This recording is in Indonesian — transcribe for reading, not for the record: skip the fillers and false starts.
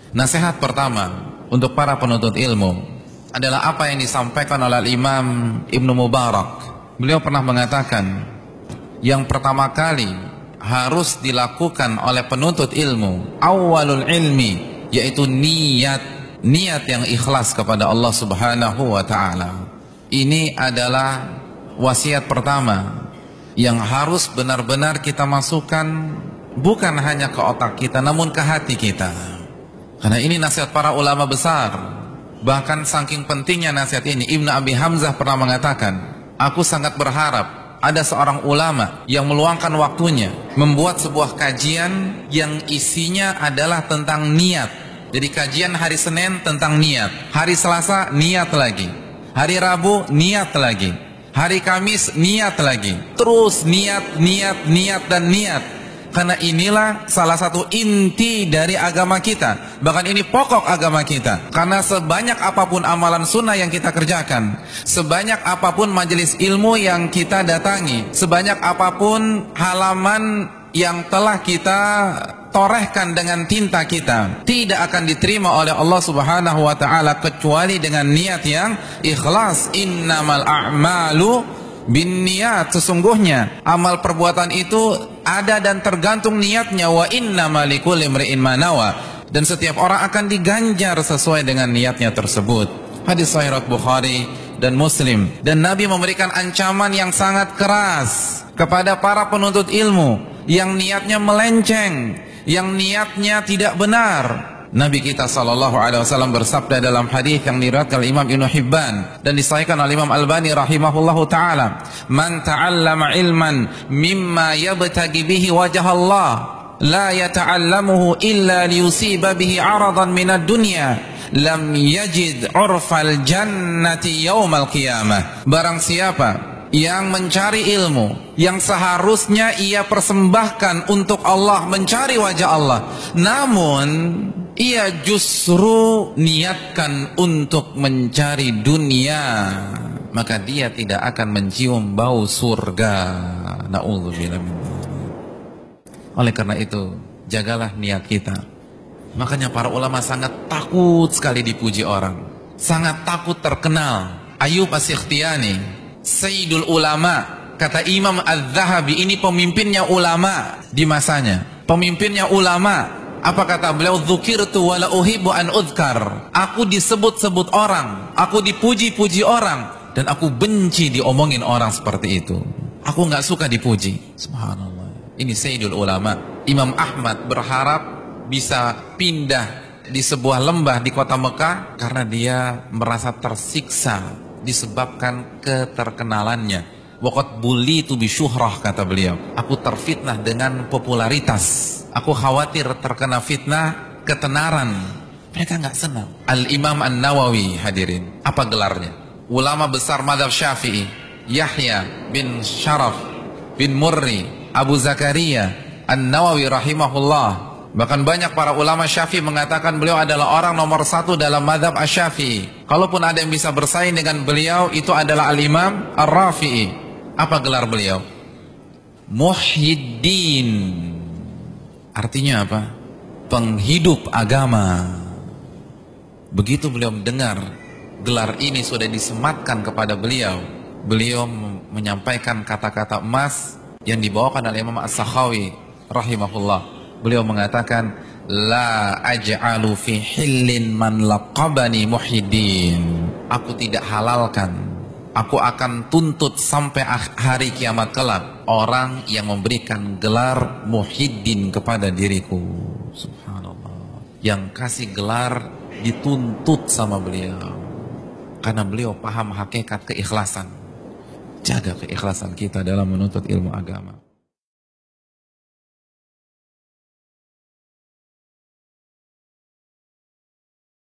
Nasihat pertama untuk para penuntut ilmu adalah apa yang disampaikan oleh Imam Ibnu Mubarak. Beliau pernah mengatakan, yang pertama kali harus dilakukan oleh penuntut ilmu, awalul ilmi, yaitu niat yang ikhlas kepada Allah Subhanahu wa ta'ala. Ini adalah wasiat pertama yang harus benar-benar kita masukkan, bukan hanya ke otak kita namun ke hati kita. Karena ini nasihat para ulama besar. Bahkan saking pentingnya nasihat ini, Ibnu Abi Hamzah pernah mengatakan, aku sangat berharap ada seorang ulama yang meluangkan waktunya membuat sebuah kajian yang isinya adalah tentang niat. Jadi kajian hari Senin tentang niat, hari Selasa niat lagi, hari Rabu niat lagi, hari Kamis niat lagi, terus niat dan niat. Karena inilah salah satu inti dari agama kita. Bahkan ini pokok agama kita. Karena sebanyak apapun amalan sunnah yang kita kerjakan, sebanyak apapun majelis ilmu yang kita datangi, sebanyak apapun halaman yang telah kita torehkan dengan tinta kita, tidak akan diterima oleh Allah Subhanahu wa ta'ala kecuali dengan niat yang ikhlas. Innamal a'malu bin niat, sesungguhnya amal perbuatan itu ada dan tergantung niatnya. Wa innamal likulli imri'in ma nawa, dan setiap orang akan diganjar sesuai dengan niatnya tersebut. Hadis sahih Bukhari dan Muslim. Dan Nabi memberikan ancaman yang sangat keras kepada para penuntut ilmu yang niatnya melenceng, yang niatnya tidak benar. Nabi kita SAW bersabda dalam hadis yang diriwayatkan oleh Imam Ibnu Hibban dan disahihkan oleh Imam Albani rahimahullahu taala, man ta'allama ilman mimma yabtagi bihi wajah Allah la yata'allamuhu illa liyusiba bihi 'aradan minad dunya lam yajid 'urfal jannati yaumal qiyamah. Barang siapa yang mencari ilmu yang seharusnya ia persembahkan untuk Allah, mencari wajah Allah, namun ia justru niatkan untuk mencari dunia, maka dia tidak akan mencium bau surga. Na'udzubillah min dzalik. Oleh karena itu, jagalah niat kita. Makanya para ulama sangat takut sekali dipuji orang, sangat takut terkenal. Ayyub As-Sikhtiyani, Sayyidul Ulama, kata Imam Az-Zahabi, ini pemimpinnya ulama di masanya, pemimpinnya ulama. Apa kata beliau? Dzukirtu wa la uhibbu an udhkar. Aku disebut-sebut orang, aku dipuji-puji orang, dan aku benci diomongin orang seperti itu. Aku nggak suka dipuji. Subhanallah. Ini Sayyidul Ulama. Imam Ahmad berharap bisa pindah di sebuah lembah di kota Mekah karena dia merasa tersiksa disebabkan keterkenalannya. Waqad bulitu bisyuhrah, kata beliau. Aku terfitnah dengan popularitas. Aku khawatir terkena fitnah ketenaran. Mereka nggak senang. Al-Imam An-Nawawi, hadirin, apa gelarnya? Ulama besar mazhab Syafi'i, Yahya bin Sharaf bin Murri Abu Zakaria An-Nawawi rahimahullah. Bahkan banyak para ulama Syafi'i mengatakan beliau adalah orang nomor 1 dalam mazhab Asy-Syafi'i. Kalaupun ada yang bisa bersaing dengan beliau, itu adalah Al-Imam Ar-Rafi'i. Apa gelar beliau? Muhyiddin. Artinya apa? Penghidup agama. Begitu beliau mendengar gelar ini sudah disematkan kepada beliau, beliau menyampaikan kata-kata emas yang dibawakan oleh Imam As-Sakhawi rahimahullah. Beliau mengatakan, la aj'alu fi hillin man laqabani Muhyiddin. Aku tidak halalkan, aku akan tuntut sampai hari kiamat kelak orang yang memberikan gelar Muhyiddin kepada diriku. Subhanallah. Yang kasih gelar dituntut sama beliau, karena beliau paham hakikat keikhlasan. Jaga keikhlasan kita dalam menuntut ilmu agama.